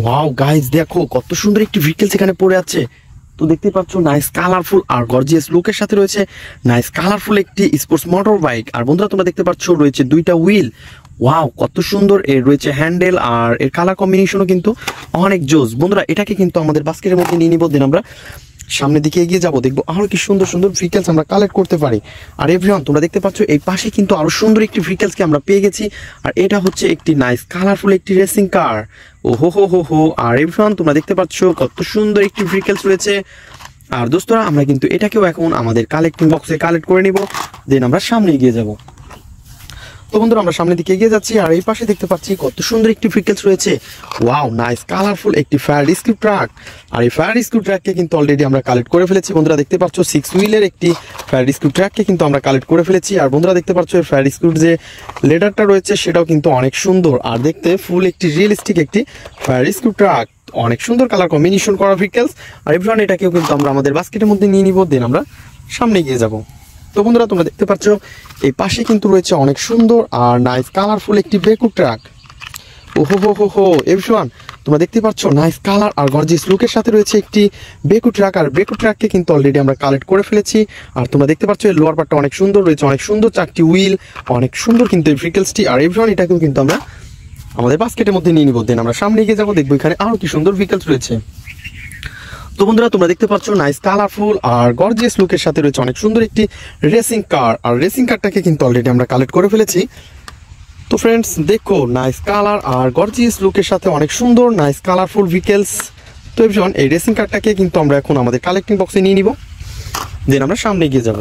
Wow guys, দেখো কত সুন্দর একটি ভেহিকলস এখানে পড়ে আছে। তো দেখতে পাচ্ছ নাইস কালারফুল আর গর্জিয়াস লুকের সাথে রয়েছে নাইস কালারফুল একটি স্পোর্টস মোটর বাইক। আর বন্ধুরা তোমরা দেখতে পাচ্ছ রয়েছে দুইটা হুইল। ওয়াও কত সুন্দর, এর রয়েছে হ্যান্ডেল আর এর কালার কম্বিনেশনও কিন্তু অনেক জোস। বন্ধুরা এটাকে কিন্তু আমাদের বাস্কেটের মধ্যে নিয়ে নিব, দেন আমরা সামনের দিকে এগিয়ে যাবো, দেখবো আরো কি সুন্দর সুন্দর ভেহিকলস আমরা কালেক্ট করতে পারি। আর এভরিওয়ান তোমরা দেখতে পাচ্ছ এই পাশে কিন্তু আরো সুন্দর একটি ভেহিকলসকে আমরা পেয়ে গেছি। আর এটা হচ্ছে একটি নাইস কালারফুল একটি রেসিং কার। ও হো হো হো হো। আর এভরিওয়ান তোমরা দেখতে পাচ্ছ কত সুন্দর একটি ভেহিকলস রয়েছে। আর দোস্তরা আমরা কিন্তু এটাকেও এখন আমাদের কালেক্টিং বক্সে কালেক্ট করে নিব, দেন আমরা সামনে এগিয়ে যাব। তো বন্ধুরা আমরা সামনের দিকে এগিয়ে যাচ্ছি, আর এই পাশে দেখতে পাচ্ছি কত সুন্দর একটি ভেহিকলস রয়েছে। ওয়াও নাইস কালারফুল একটি ফায়ার রেস্কিউ ট্রাক। আর এই ফায়ার রেস্কিউ ট্রাককে কিন্তু অলরেডি আমরা কালেক্ট করে ফেলেছি। বন্ধুরা দেখতে পাচ্ছ 6 হুইলের একটি ফায়ার রেস্কিউ ট্রাককে কিন্তু আমরা কালেক্ট করে ফেলেছি। আর বন্ধুরা দেখতে পাচ্ছ এই ফায়ার রেস্কিউর যে লেডারটা রয়েছে সেটাও কিন্তু অনেক সুন্দর, আর দেখতে ফুল একটি রিয়েলিস্টিক একটি ফায়ার রেস্কিউ ট্রাক। অনেক সুন্দর কালার কম্বিনেশন করা ভেহিকলস। আর এভরিওয়ান এটাকেও কিন্তু আমরা আমাদের বাস্কেটের মধ্যে নিয়ে নিব, দেন আমরা সামনে এগিয়ে যাব। তো বন্ধুরা তোমরা দেখতে পাচ্ছ এই পাশে কিন্তু রয়েছে অনেক সুন্দর আর নাইস কালারফুল একটি বেকু ট্রাক। ওহো হো হো হো। এভরিওয়ান তোমরা দেখতে পাচ্ছ নাইস কালার আর গর্জিয়াস লুকের সাথে রয়েছে একটি বেকু ট্রাক। আর বেকু ট্রাককে কিন্তু অলরেডি আমরা কালেক্ট করে ফেলেছি। আর তোমরা দেখতে পাচ্ছ এই লোয়ার পার্টটা অনেক সুন্দর রয়েছে, অনেক সুন্দর চারটি হুইল, অনেক সুন্দর কিন্তু এই ভেহিকলসটি। আর এভরিওয়ান এটাকেও কিন্তু আমরা আমাদের বাস্কেটের মধ্যে নিয়ে নিব, দেন আমরা সামনে এগিয়ে যাবো, দেখবো এখানে আরো কি সুন্দর ভেহিকলস রয়েছে। তো বন্ধুরা তোমরা দেখতে পাচ্ছ নাইস কালারফুল আর গর্জিয়াস লুকের সাথে রয়েছে অনেক সুন্দর একটি রেসিং কার। আর রেসিং কারটাকে কিন্তু অলরেডি আমরা কালেক্ট করে ফেলেছি। তো ফ্রেন্ডস দেখো নাইস কালার আর গর্জিয়াস লুকের সাথে অনেক সুন্দর নাইস কালারফুল ভেহিকলস। তো এভরিওয়ান এই রেসিং কারটাকে কিন্তু আমরা এখন আমাদের কালেক্টিং বক্সে নিয়ে নিব, দেন আমরা সামনে এগিয়ে যাব।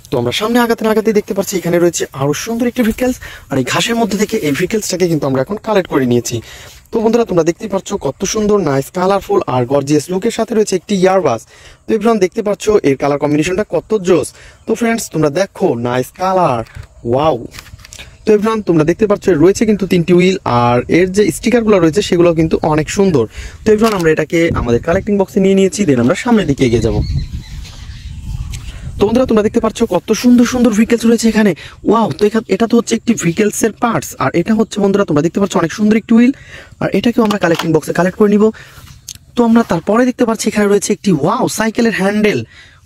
তো আমরা সামনে আগাতে না আগাতে দেখতে পাচ্ছি এখানে রয়েছে আরো সুন্দর একটি ভেহিকলস। আর এই ঘাসের মধ্যে থেকে এই ভেহিকলসটাকে কিন্তু আমরা এখন কালেক্ট করে নিয়েছি। তো বন্ধুরা তোমরা দেখতেই পাচ্ছ কত সুন্দর নাইস কালারফুল আর গর্জিয়াস লুকের সাথে রয়েছে একটি ইয়ারবাস। তো এভরিওয়ান দেখতে পাচ্ছ এর কালার কম্বিনেশনটা কত জোস। তো ফ্রেন্ডস তোমরা দেখো নাইস কালার, ওয়াও। তো এভরিওয়ান তোমরা দেখতে পাচ্ছ রয়েছে কিন্তু 3টি হুইল, আর এর যে স্টিকারগুলো রয়েছে সেগুলো কিন্তু অনেক সুন্দর। তো এভরিওয়ান আমরা এটাকে আমাদের কালেক্টিং বক্সে নিয়ে নিয়েছি, দেন আমরা সামনের দিকে এগিয়ে যাব। তো বন্ধুরা তোমরা দেখতে পাচ্ছ কত সুন্দর সুন্দর ভেহিকলস রয়েছে এখানে। ওয়াও, তো এটা তো হচ্ছে একটি ভেহিকলস এর পার্টস। আর এটা হচ্ছে বন্ধুরা তোমরা দেখতে পাচ্ছ অনেক সুন্দর একটি হুইল, আর এটাকেও আমরা কালেক্টিং বক্সে কালেক্ট করে নিব। তো আমরা তারপরে দেখতে পাচ্ছি এখানে রয়েছে একটি ওয়াও সাইকেলের হ্যান্ডেল।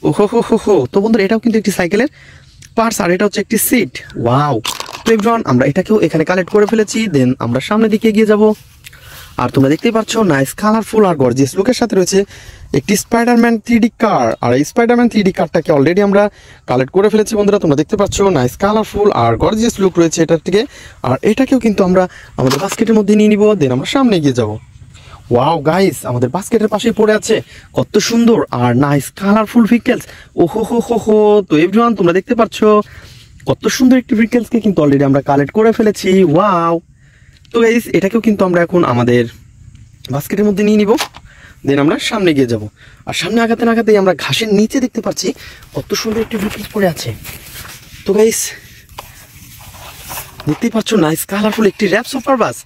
ওহো হো হো হো। তো বন্ধুরা এটাও কিন্তু একটি সাইকেলের পার্টস, আর এটা হচ্ছে একটি সিট। ওয়াও। তো এভরিওয়ান আমরা এটাকেও এখানে কালেক্ট করে ফেলেছি, দেন আমরা সামনের দিকে এগিয়ে যাব। আর তোমরা দেখতেই পাচ্ছ নাইস কালারফুল আর গর্জিয়াস লুকের সাথে রয়েছে একটি স্পাইডারম্যান 3D কার। আর এই স্পাইডারম্যান 3D কারটাকে অলরেডি আমরা কালেক্ট করে ফেলেছি। বন্ধুরা তোমরা দেখতে পাচ্ছ নাইস কালারফুল আর গর্জিয়াস লুক রয়েছে এটার থেকে। আর এটাকেও কিন্তু আমরা আমাদের বাস্কেটের মধ্যে নিয়ে নিব, দেন আমরা সামনে এগিয়ে যাব। ওয়াও গাইস, আমাদের বাস্কেটের পাশেই পড়ে আছে কত সুন্দর আর নাইস কালারফুল ভেহিকলস। ওহো হো হো হো। তো এভরিওয়ান তোমরা দেখতে পাচ্ছ কত সুন্দর একটি ভেহিকলসকে কিন্তু অলরেডি আমরা কালেক্ট করে ফেলেছি। ওয়াও। তো গাইস এটাকেও কিন্তু আমরা এখন আমাদের বাস্কেটের মধ্যে নিয়ে নিব, দেন আমরা সামনে গিয়ে যাব। আর সামনে আগাতে না আগাতেই আমরা ঘাসের নিচে দেখতে পাচ্ছি কত সুন্দর একটি ভেহিকলস পড়ে আছে। তো গাইস দেখতেই পাচ্ছ নাইস কালারফুল একটি র্যাপ সুপার বাস।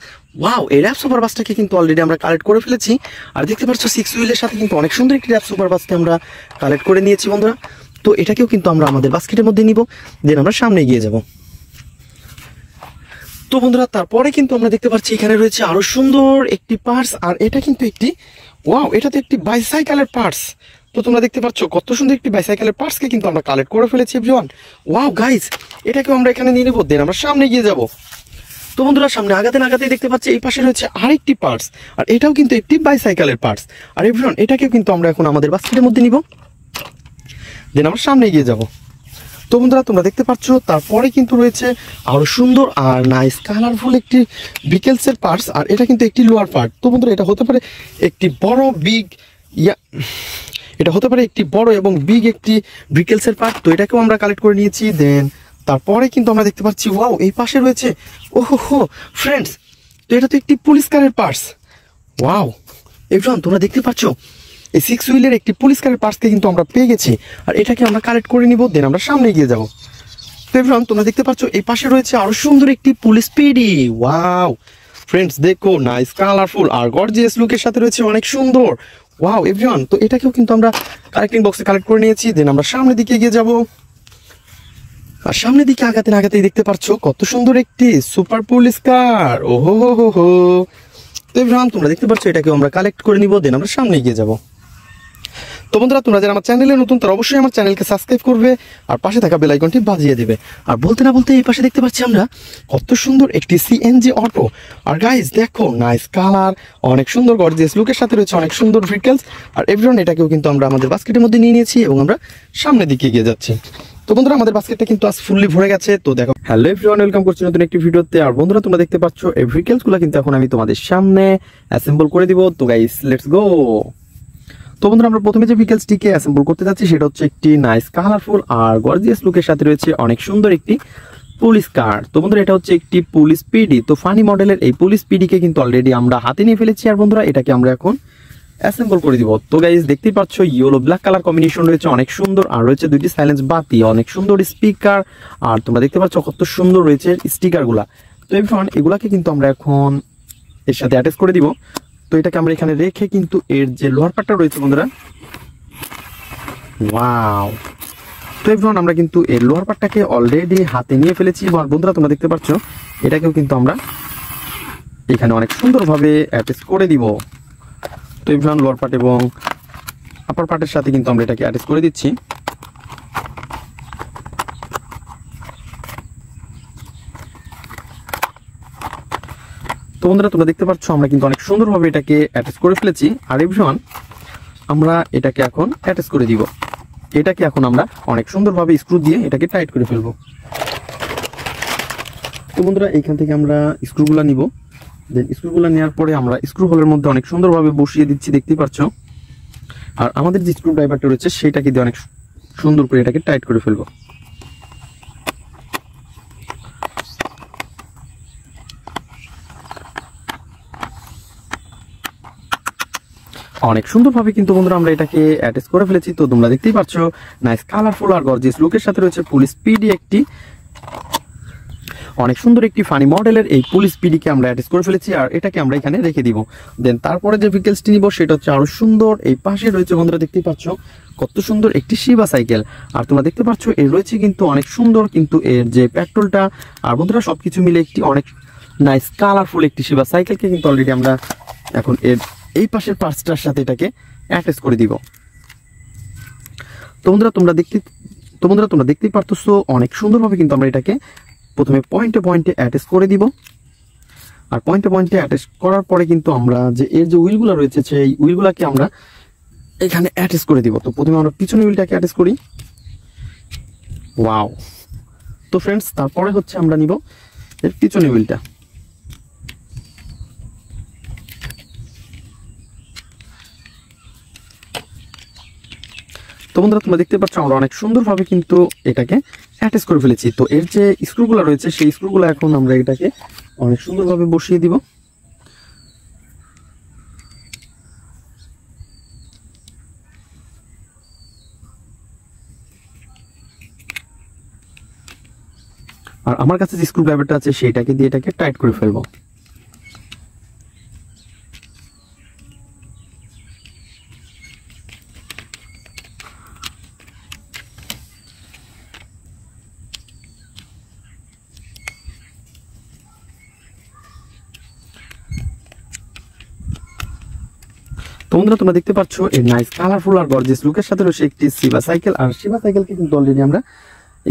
ওয়াও, এই র্যাপ সুপার বাসটাকে কিন্তু অলরেডি আমরা কালেক্ট করে ফেলেছি। আর দেখতে পাচ্ছ 6 হুইলের সাথে কিন্তু অনেক সুন্দর একটি র্যাপ সুপার বাসকে আমরা কালেক্ট করে নিয়েছি বন্ধুরা। তো এটাকেও কিন্তু আমরা আমাদের বাস্কেটের মধ্যে নিব, দেন আমরা সামনে এগিয়ে যাব। তো বন্ধুরা তারপরে কিন্তু আমরা দেখতে পাচ্ছি এখানে রয়েছে আরো সুন্দর একটি পার্টস। আর এটা কিন্তু একটি ওয়াও, এটা তো একটি বাইসাইকেলের পার্টস। তো তোমরা দেখতে পাচ্ছ কত সুন্দর একটি বাইসাইকেলের পার্টসকে কিন্তু আমরা কালেক্ট করে ফেলেছি এভরিওয়ান। ওয়াও গাইস, এটাকেও আমরা এখানে নিয়ে নেব, দেন আমরা সামনে গিয়ে যাব। তো বন্ধুরা সামনে আগাতে না আগাতেই দেখতে পাচ্ছি এই পাশে রয়েছে আরেকটি পার্টস, আর এটাও কিন্তু একটি বাইসাইকেলের পার্টস। আর এভরিওয়ান এটাকেও কিন্তু আমরা এখন আমাদের বাস্কেটের মধ্যে নিব, দেন আমরা সামনে গিয়ে যাব। তো বন্ধুরা তোমরা দেখতে পাচ্ছ তারপরে কিন্তু রয়েছে আরো সুন্দর আর নাইস কালারফুল একটি ভেহিকলসের পার্টস। আর এটা কিন্তু একটি লোয়ার পার্ট। তো বন্ধুরা এটা হতে পারে একটি বড় বিগ এটা হতে পারে একটি বড় এবং বিগ একটি ভেহিকলসের পার্ট। তো এটাকেও আমরা কালেক্ট করে নিয়েছি। দেন তারপরে কিন্তু আমরা দেখতে পাচ্ছি ওয়াও, এই পাশে রয়েছে ওহো হো ফ্রেন্ডস, তো এটা তো একটি পুলিশ কারের পার্টস। ওয়াও এভরিওয়ান তোমরা দেখতে পাচ্ছ এই 6 হুইলের একটি পুলিশ কারের পার্টসকে কিন্তু আমরা পেয়ে গেছি। আর এটাকে আমরা কালেক্ট করে নিব, দেন আমরা সামনে এগিয়ে যাব। তো এভরিওয়ান তোমরা দেখতে পাচ্ছ এই পাশে রয়েছে আরো সুন্দর একটি পুলিশ পিডি। ওয়াও ফ্রেন্ডস দেখো নাইস কালারফুল আর গর্জিয়াস লুকের সাথে রয়েছে অনেক সুন্দর। ওয়াও এভরিওয়ান, তো এটাকেও কিন্তু আমরা কালেক্টিং বক্সে কালেক্ট করে নিয়েছি, দেন আমরা সামনের দিকে এগিয়ে যাব। আর সামনের দিকে আগাতে না আগাতেই দেখতে পাচ্ছ কত সুন্দর একটি সুপার পুলিশ কার। ওহো হো হো হো। তো এভরিওয়ান তোমরা দেখতে পাচ্ছ এটাকে আমরা কালেক্ট করে নিব, দেন আমরা সামনে এগিয়ে যাব। তো বন্ধুরা তোমরা যারা আমার চ্যানেলে নতুন তারা অবশ্যই আমার চ্যানেলকে সাবস্ক্রাইব করবে আর পাশে থাকা বেল আইকনটি বাজিয়ে দিবে। আর বলতে না বলতে এই পাশে দেখতে পাচ্ছি আমরা কত সুন্দর একটি সিএনজি অটো। আর গাইস দেখো নাইস কালার, অনেক সুন্দর গর্জিয়াস লুকের সাথে রয়েছে অনেক সুন্দর ভেহিকলস। আর এভরিওয়ান এটাকেও কিন্তু আমরা আমাদের বাস্কেটের মধ্যে নিয়ে নিয়েছি এবং আমরা সামনের দিকে এগিয়ে যাচ্ছি। তো বন্ধুরা আমাদের বাস্কেটটা কিন্তু আজ ফুললি ভরে গেছে। তো দেখো হ্যালো এভরিওয়ান, ওয়েলকাম করছি নতুন একটি ভিডিওতে। আর বন্ধুরা তোমরা দেখতে পাচ্ছ এই ভেহিকলসগুলো কিন্তু এখন আমি তোমাদের সামনে অ্যাসেম্বল করে দিব। তো গাইস লেটস গো। তো বন্ধুরা আমরা প্রথমে যে ভেহিকলসটিকে অ্যাসেম্বল করতে যাচ্ছি সেটা হচ্ছে একটি নাইস কালারফুল আর গর্জিয়াস লুকের সাথে রয়েছে অনেক সুন্দর একটি পুলিশ কার। তো বন্ধুরা এটা হচ্ছে একটি পুলিশ পিডি। তো ফানি মডেলের এই পুলিশ পিডিকে কিন্তু অলরেডি আমরা হাতে নিয়ে ফেলেছি। আর বন্ধুরা এটাকে আমরা এখন অ্যাসেম্বল করে দিব। তো গাইস দেখতেই পাচ্ছ ইয়েলো ব্ল্যাক কালার কম্বিনেশন রয়েছে অনেক সুন্দর, আর রয়েছে দুইটি সাইলেন্স বাতি, অনেক সুন্দর স্পিকার, আর তোমরা দেখতে পাচ্ছ কত সুন্দর রয়েছে স্টিকারগুলা। তো এভরিওয়ান এগুলাকে কিন্তু আমরা এখন এর সাথে অ্যাটাচ করে দিব। তো এটাকে আমরা এখানে রেখে কিন্তু এর যে লোহার পার্টটা রয়েছে বন্ধুরা, ওয়াও। তো এভরিওয়ান আমরা কিন্তু এর লোহার পার্টটাকে অলরেডি হাতে নিয়ে ফেলেছি। আর বন্ধুরা তোমরা দেখতে পাচ্ছ এটাকেও কিন্তু আমরা এখানে অনেক সুন্দরভাবে অ্যাটাচ করে দিব। তো এভরিওয়ান লোয়ার পার্ট এবং আপার পার্টের সাথে কিন্তু আমরা এটাকে অ্যাটাচ করে দিচ্ছি। তো বন্ধুরা তোমরা দেখতে পাচ্ছ আমরা কিন্তু অনেক সুন্দরভাবে এটাকে অ্যাটাচ করে ফেলেছি। আর এভরিওয়ান আমরা এটাকে এখন অ্যাটাচ করে দিব। এটাকে এখন আমরা অনেক সুন্দরভাবে স্ক্রু দিয়ে এটাকে টাইট করে ফেলবো। তো বন্ধুরা এইখান থেকে আমরা স্ক্রুগুলো নিব, দেন স্ক্রুগুলো নেওয়ার পরে আমরা স্ক্রু হোলের মধ্যে অনেক সুন্দরভাবে বসিয়ে দিচ্ছি, দেখতেই পাচ্ছ। আর আমাদের যে স্ক্রু ড্রাইভারটা রয়েছে সেটাকে দিয়ে অনেক সুন্দর করে এটাকে টাইট করে ফেলবো। অনেক সুন্দরভাবে কিন্তু বন্ধুরা আমরা এটাকে অ্যাটাচ করে ফেলেছি। তো তোমরা দেখতেই পাচ্ছ নাইস কালারফুল আর গর্জিয়াস লুকের সাথে রয়েছে পুলিশ পিডি একটি, অনেক সুন্দর একটি ফানি মডেলের এই পুলিশ পিডিকে আমরা অ্যাটাচ করে ফেলেছি। আর এটাকে আমরা এখানে রেখে দিব। দেন তারপরে যে ভেহিকলসটি নিব সেটা হচ্ছে আরো সুন্দর। এই পাশে রয়েছে বন্ধুরা দেখতেই পাচ্ছ কত সুন্দর একটি শিবা সাইকেল। আর তোমরা দেখতে পাচ্ছ এর রয়েছে কিন্তু অনেক সুন্দর কিন্তু এর যে পেট্রোলটা, আর বন্ধুরা সবকিছু মিলে একটি অনেক নাইস কালারফুল একটি শিবা সাইকেলকে কিন্তু অলরেডি আমরা এখন এর এই পাশের পার্টসটার সাথে এটাকে অ্যাটাচ করে দিব। তো বন্ধুরা তোমরা দেখতেই পারতেছো অনেক সুন্দরভাবে কিন্তু আমরা এটাকে প্রথমে পয়েন্টে পয়েন্টে অ্যাটাচ করে দিব। আর পয়েন্টে পয়েন্টে অ্যাটাচ করার পরে কিন্তু আমরা যে এর যে হুইলগুলো রয়েছে সেই হুইলগুলোকে আমরা এখানে অ্যাটাচ করে দিব। তো প্রথমে আমরা পিছনে হুইলটাকে অ্যাটাচ করি, ওয়াও। তো ফ্রেন্ডস তারপরে হচ্ছে আমরা নিব এর পিছনে হুইলটা। তো বন্ধুরা তোমরা দেখতে পাচ্ছ আমরা অনেক সুন্দরভাবে কিন্তু এটাকে অ্যাটাচ করে ফেলেছি। তো এর যে স্ক্রুগুলো রয়েছে সেই স্ক্রুগুলো এখন আমরা এটাকে অনেক সুন্দরভাবে বসিয়ে দিব। আর আমার কাছে যে স্ক্রু ড্রাইভারটা আছে সেইটাকে দিয়ে এটাকে টাইট করে ফেলবো। বন্ধুরা তোমরা দেখতে পাচ্ছ এই নাইস কালারফুল আর গর্জিয়াস লুকের সাথে রয়েছে একটি শিবা সাইকেল। আর শিবা সাইকেলকে কিন্তু অলরেডি আমরা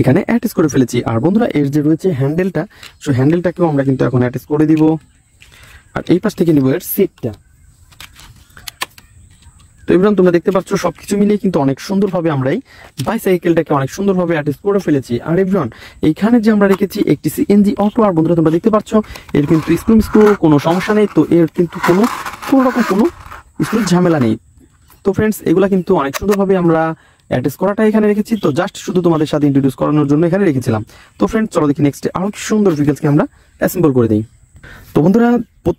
এখানে অ্যাটাচ করে ফেলেছি। আর বন্ধুরা এর যে রয়েছে হ্যান্ডেলটা, সো হ্যান্ডেলটাকেও আমরা কিন্তু এখন অ্যাটাচ করে দিব। আর এই পাশ থেকে নিব এর সিটটা। তো এবার তোমরা দেখতে পাচ্ছ সবকিছু মিলিয়ে কিন্তু অনেক সুন্দরভাবে আমরা এই বাইসাইকেলটাকে অনেক সুন্দরভাবে অ্যাটাচ করে ফেলেছি। আর এভরিওয়ান এইখানে যে আমরা রেখেছি একটি সিএনজি অটো। আর বন্ধুরা তোমরা দেখতে পাচ্ছ এর কিন্তু স্ক্রু কোনো সমস্যা নেই। তো এর কিন্তু কোনো রকম কোনো স্ক্রুর ঝামেলা নেই। তো ফ্রেন্ডস এগুলা কিন্তু অনেক সুন্দরভাবে আমরা অ্যাটাচ করাটা এখানে রেখেছি। তো জাস্ট শুধু তোমাদের সাথে ইন্ট্রোডিউস করানোর জন্য এখানে রেখেছিলাম। তো ফ্রেন্ডস চলো দেখি নেক্সট আরো কি সুন্দর ভেহিকলসকে আমরা অ্যাসেম্বল করে দিই। তো বন্ধুরা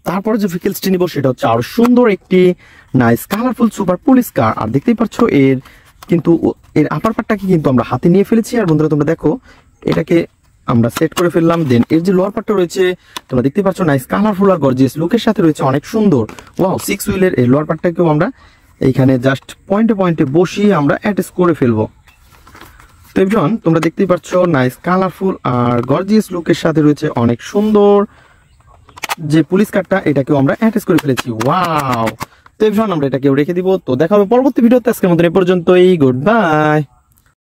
তারপরে যে ভেহিকলসটি নিব সেটা হচ্ছে আরো সুন্দর একটি nice colourful super police car. আর দেখতেই পাচ্ছ এর কিন্তু এর আপার পার্টটাকে কিন্তু আমরা হাতে নিয়ে ফেলেছি। আর বন্ধুরা তোমরা দেখো এটাকে আমরা সেট করে ফেললাম। দেন এর যে লোয়ার পার্টটা রয়েছে তোমরা দেখতে পাচ্ছ নাইস কালারফুল আর গর্জিয়াস লুকের সাথে রয়েছে অনেক সুন্দর, ওয়াও। 6 হুইলের এই লোয়ার পার্টটাকেও আমরা এইখানে জাস্ট পয়েন্টে পয়েন্টে বসিয়ে আমরা অ্যাটাচ করে ফেলবো। তো এভরিওয়ান তোমরা দেখতেই পাচ্ছ নাইস কালারফুল আর গর্জিয়াস লুকের সাথে রয়েছে অনেক সুন্দর যে পুলিশ কারটা এটাকেও আমরা অ্যাটাচ করে ফেলেছি। ওয়াও, তো এভরিওয়ান আমরা এটাকেও রেখে দিব। তো দেখা হবে পরবর্তী ভিডিওতে, আজকের মতো এ পর্যন্তই, গুড বাই।